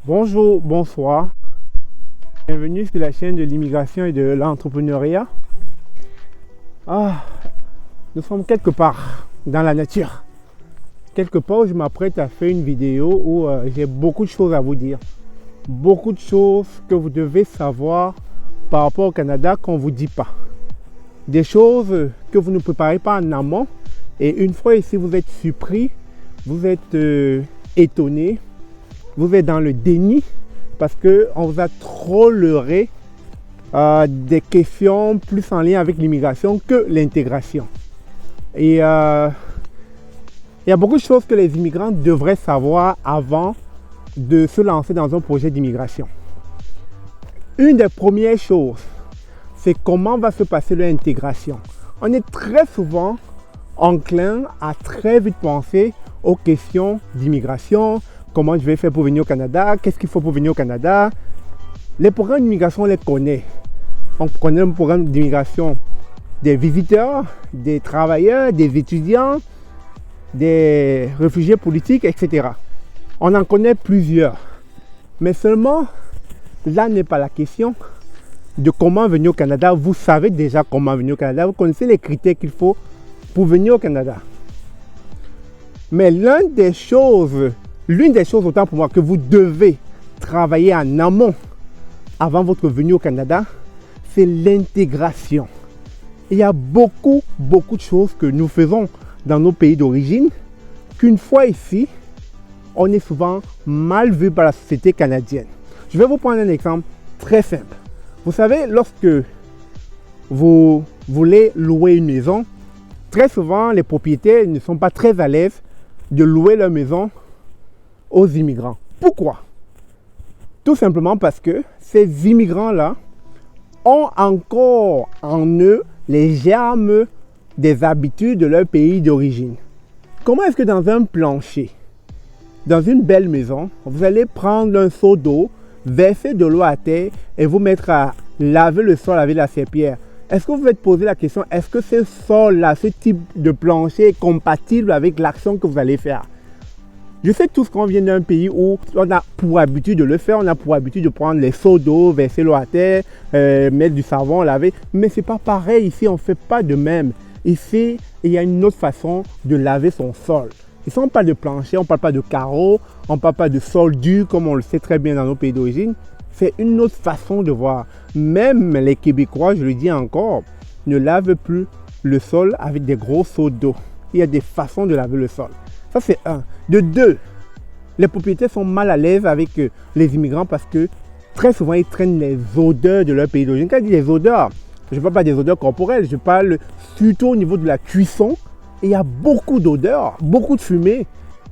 Bonjour, bonsoir. Bienvenue sur la chaîne de l'immigration et de l'entrepreneuriat. Nous sommes quelque part dans la nature. Quelque part où je m'apprête à faire une vidéo où j'ai beaucoup de choses à vous dire. Beaucoup de choses que vous devez savoir par rapport au Canada qu'on ne vous dit pas. Des choses que vous ne préparez pas en amont. Et une fois ici, vous êtes surpris, vous êtes étonné, vous êtes dans le déni parce qu'on vous a trop leurré des questions plus en lien avec l'immigration que l'intégration. Et il y a beaucoup de choses que les immigrants devraient savoir avant de se lancer dans un projet d'immigration. Une des premières choses, c'est comment va se passer l'intégration. On est très souvent enclin à très vite penser aux questions d'immigration. Comment je vais faire pour venir au Canada? Qu'est-ce qu'il faut pour venir au Canada? Les programmes d'immigration, on les connaît. On connaît le programme d'immigration des visiteurs, des travailleurs, des étudiants, des réfugiés politiques, etc. On en connaît plusieurs. Mais seulement, là n'est pas la question de comment venir au Canada. Vous savez déjà comment venir au Canada. Vous connaissez les critères qu'il faut pour venir au Canada. Mais l'une des choses autant pour moi que vous devez travailler en amont avant votre venue au Canada, c'est l'intégration. Il y a beaucoup de choses que nous faisons dans nos pays d'origine qu'une fois ici, on est souvent mal vu par la société canadienne. Je vais vous prendre un exemple très simple. Vous savez, lorsque vous voulez louer une maison, très souvent les propriétaires ne sont pas très à l'aise de louer leur maison aux immigrants. Pourquoi? Tout simplement parce que ces immigrants-là ont encore en eux les germes des habitudes de leur pays d'origine. Comment est-ce que dans un plancher, dans une belle maison, vous allez prendre un seau d'eau, verser de l'eau à terre et vous mettre à laver le sol avec la serpillière? Est-ce que vous vous êtes posé la question, est-ce que ce sol-là, ce type de plancher est compatible avec l'action que vous allez faire? Je sais tous qu'on vient d'un pays où on a pour habitude de le faire, on a pour habitude de prendre les seaux d'eau, verser l'eau à terre, mettre du savon, laver. Mais ce n'est pas pareil, ici on ne fait pas de même. Ici, il y a une autre façon de laver son sol. Ici on ne parle pas de plancher, on ne parle pas de carreaux, on ne parle pas de sol dur comme on le sait très bien dans nos pays d'origine. C'est une autre façon de voir. Même les Québécois, je le dis encore, ne lavent plus le sol avec des gros seaux d'eau. Il y a des façons de laver le sol. Ça, c'est un. De deux, les propriétaires sont mal à l'aise avec les immigrants parce que très souvent, ils traînent les odeurs de leur pays d'origine. Quand je dis les odeurs, je ne parle pas des odeurs corporelles, je parle surtout au niveau de la cuisson. Et il y a beaucoup d'odeurs, beaucoup de fumée.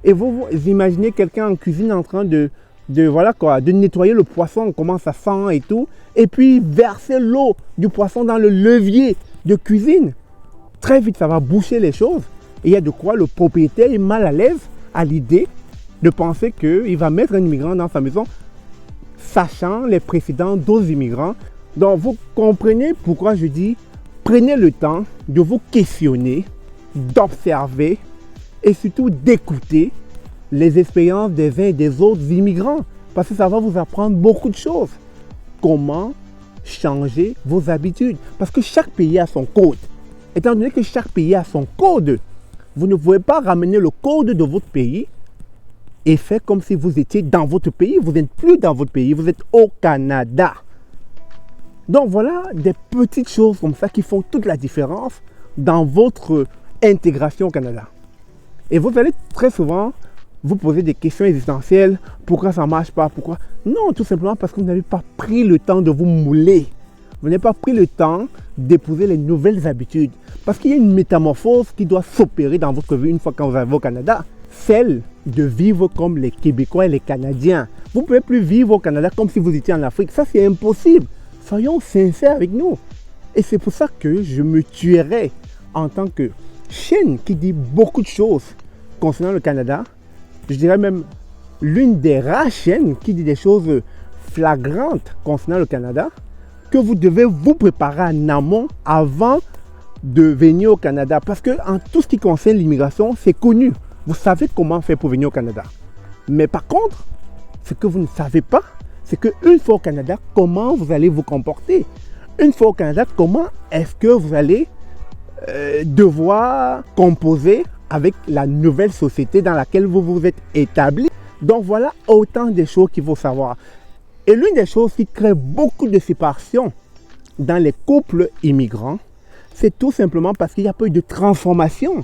Et vous imaginez quelqu'un en cuisine en train de nettoyer le poisson, comment ça sent et tout. Et puis verser l'eau du poisson dans le levier de cuisine. Très vite, ça va boucher les choses. Et il y a de quoi le propriétaire est mal à l'aise à l'idée de penser qu'il va mettre un immigrant dans sa maison, sachant les précédents d'autres immigrants. Donc vous comprenez pourquoi je dis, prenez le temps de vous questionner, d'observer et surtout d'écouter les expériences des uns et des autres immigrants. Parce que ça va vous apprendre beaucoup de choses. Comment changer vos habitudes. Parce que chaque pays a son code. Étant donné que chaque pays a son code, vous ne pouvez pas ramener le code de votre pays et faire comme si vous étiez dans votre pays. Vous n'êtes plus dans votre pays, vous êtes au Canada. Donc voilà des petites choses comme ça qui font toute la différence dans votre intégration au Canada. Et vous allez très souvent vous poser des questions existentielles. Pourquoi ça ne marche pas? Pourquoi? Non, tout simplement parce que vous n'avez pas pris le temps de vous mouler. Vous n'avez pas pris le temps d'épouser les nouvelles habitudes. Parce qu'il y a une métamorphose qui doit s'opérer dans votre vie une fois que vous arrivez au Canada. Celle de vivre comme les Québécois et les Canadiens. Vous ne pouvez plus vivre au Canada comme si vous étiez en Afrique. Ça, c'est impossible. Soyons sincères avec nous. Et c'est pour ça que je me tuerais en tant que chaîne qui dit beaucoup de choses concernant le Canada. Je dirais même l'une des rares chaînes qui dit des choses flagrantes concernant le Canada, que vous devez vous préparer en amont avant de venir au Canada. Parce que en tout ce qui concerne l'immigration, c'est connu. Vous savez comment faire pour venir au Canada. Mais par contre, ce que vous ne savez pas, c'est qu'une fois au Canada, comment vous allez vous comporter. Une fois au Canada, comment est-ce que vous allez devoir composer avec la nouvelle société dans laquelle vous vous êtes établi. Donc voilà autant de choses qu'il faut savoir. Et l'une des choses qui crée beaucoup de séparation dans les couples immigrants, c'est tout simplement parce qu'il n'y a pas eu de transformation.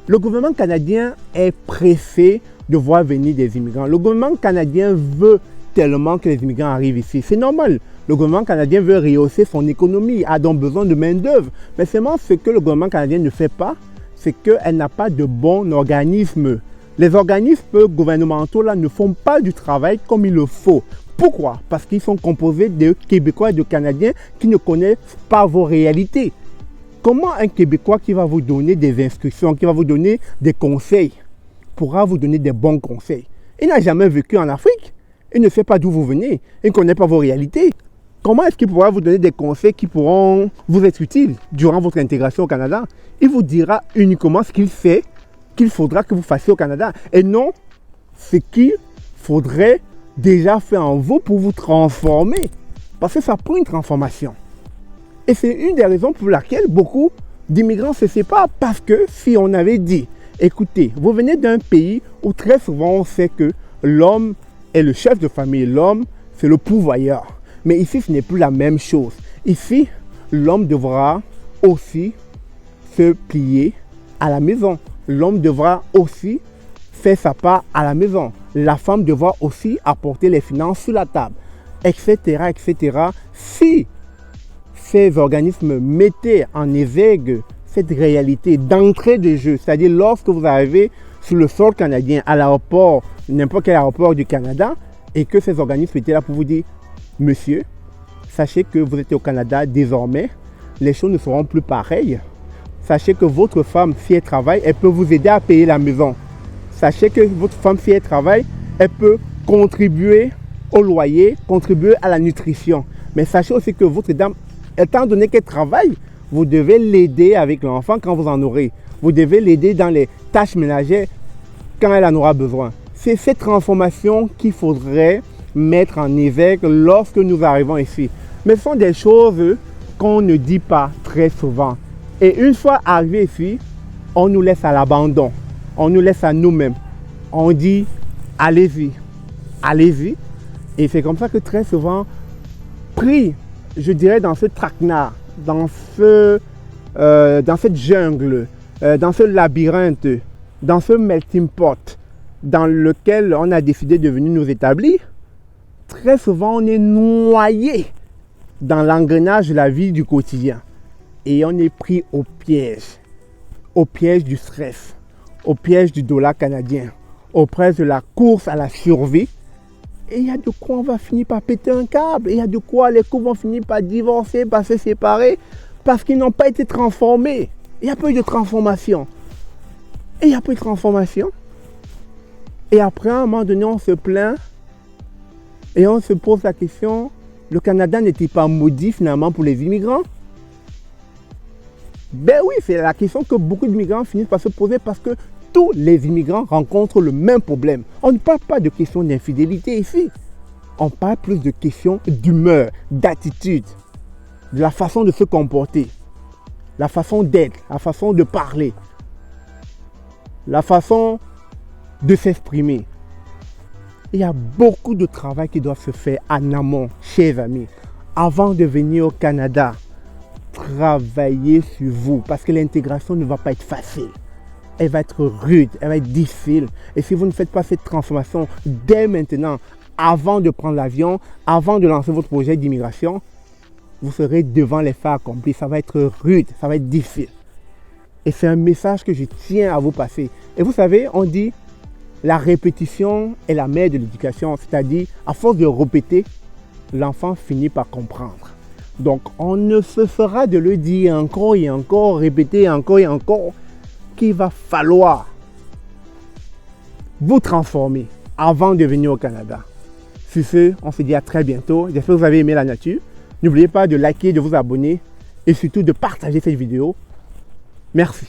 Le gouvernement canadien est pressé de voir venir des immigrants. Le gouvernement canadien veut tellement que les immigrants arrivent ici. C'est normal. Le gouvernement canadien veut rehausser son économie, a donc besoin de main-d'œuvre. Mais seulement ce que le gouvernement canadien ne fait pas, c'est qu'elle n'a pas de bon organisme. Les organismes gouvernementaux là, ne font pas du travail comme il le faut. Pourquoi? Parce qu'ils sont composés de Québécois et de Canadiens qui ne connaissent pas vos réalités. Comment un Québécois qui va vous donner des instructions, qui va vous donner des conseils, pourra vous donner des bons conseils? Il n'a jamais vécu en Afrique. Il ne sait pas d'où vous venez. Il ne connaît pas vos réalités. Comment est-ce qu'il pourra vous donner des conseils qui pourront vous être utiles durant votre intégration au Canada? Il vous dira uniquement ce qu'il fait, qu'il faudra que vous fassiez au Canada. Et non ce qu'il faudrait déjà faire en vous pour vous transformer. Parce que ça prend une transformation. Et c'est une des raisons pour laquelle beaucoup d'immigrants se séparent. Parce que si on avait dit, écoutez, vous venez d'un pays où très souvent on sait que l'homme est le chef de famille, l'homme c'est le pourvoyeur. Mais ici, ce n'est plus la même chose. Ici, l'homme devra aussi se plier à la maison. L'homme devra aussi faire sa part à la maison. La femme devra aussi apporter les finances sur la table, etc., etc. Si ces organismes mettaient en exergue cette réalité d'entrée de jeu, c'est-à-dire lorsque vous arrivez sur le sol canadien, à l'aéroport, n'importe quel aéroport du Canada, et que ces organismes étaient là pour vous dire, monsieur, sachez que vous êtes au Canada désormais, les choses ne seront plus pareilles. Sachez que votre femme, si elle travaille, elle peut vous aider à payer la maison. Sachez que votre femme, si elle travaille, elle peut contribuer au loyer, contribuer à la nutrition. Mais sachez aussi que votre dame, étant donné qu'elle travaille, vous devez l'aider avec l'enfant quand vous en aurez. Vous devez l'aider dans les tâches ménagères quand elle en aura besoin. C'est cette transformation qu'il faudrait mettre en exergue lorsque nous arrivons ici. Mais ce sont des choses qu'on ne dit pas très souvent. Et une fois arrivé ici, on nous laisse à l'abandon. On nous laisse à nous-mêmes. On dit, allez-y, allez-y. Et c'est comme ça que très souvent, pris, je dirais, dans ce traquenard, dans cette jungle, dans ce labyrinthe, dans ce melting pot, dans lequel on a décidé de venir nous établir, très souvent on est noyé dans l'engrenage de la vie du quotidien. Et on est pris au piège du stress, au piège du dollar canadien, au piège de la course à la survie. Et il y a de quoi on va finir par péter un câble. Il y a de quoi les couples vont finir par divorcer, par se séparer, parce qu'ils n'ont pas été transformés. Il n'y a pas eu de transformation. Et il n'y a pas eu de transformation. Et après, à un moment donné, on se plaint et on se pose la question, le Canada n'était pas maudit finalement pour les immigrants? Ben oui, c'est la question que beaucoup d'immigrants finissent par se poser parce que tous les immigrants rencontrent le même problème. On ne parle pas de questions d'infidélité ici. On parle plus de questions d'humeur, d'attitude, de la façon de se comporter, la façon d'être, la façon de parler, la façon de s'exprimer. Il y a beaucoup de travail qui doit se faire en amont, chers amis, avant de venir au Canada. Travaillez sur vous parce que l'intégration ne va pas être facile. Elle va être rude, elle va être difficile. Et si vous ne faites pas cette transformation dès maintenant, avant de prendre l'avion, avant de lancer votre projet d'immigration, vous serez devant les faits accomplis. Ça va être rude, ça va être difficile. Et c'est un message que je tiens à vous passer. Et vous savez, on dit la répétition est la mère de l'éducation. C'est-à-dire, à force de répéter, l'enfant finit par comprendre. Donc, on ne se fera de le dire encore et encore, répéter encore et encore, qu'il va falloir vous transformer avant de venir au Canada. Sur ce, on se dit à très bientôt. J'espère que vous avez aimé la nature. N'oubliez pas de liker, de vous abonner et surtout de partager cette vidéo. Merci.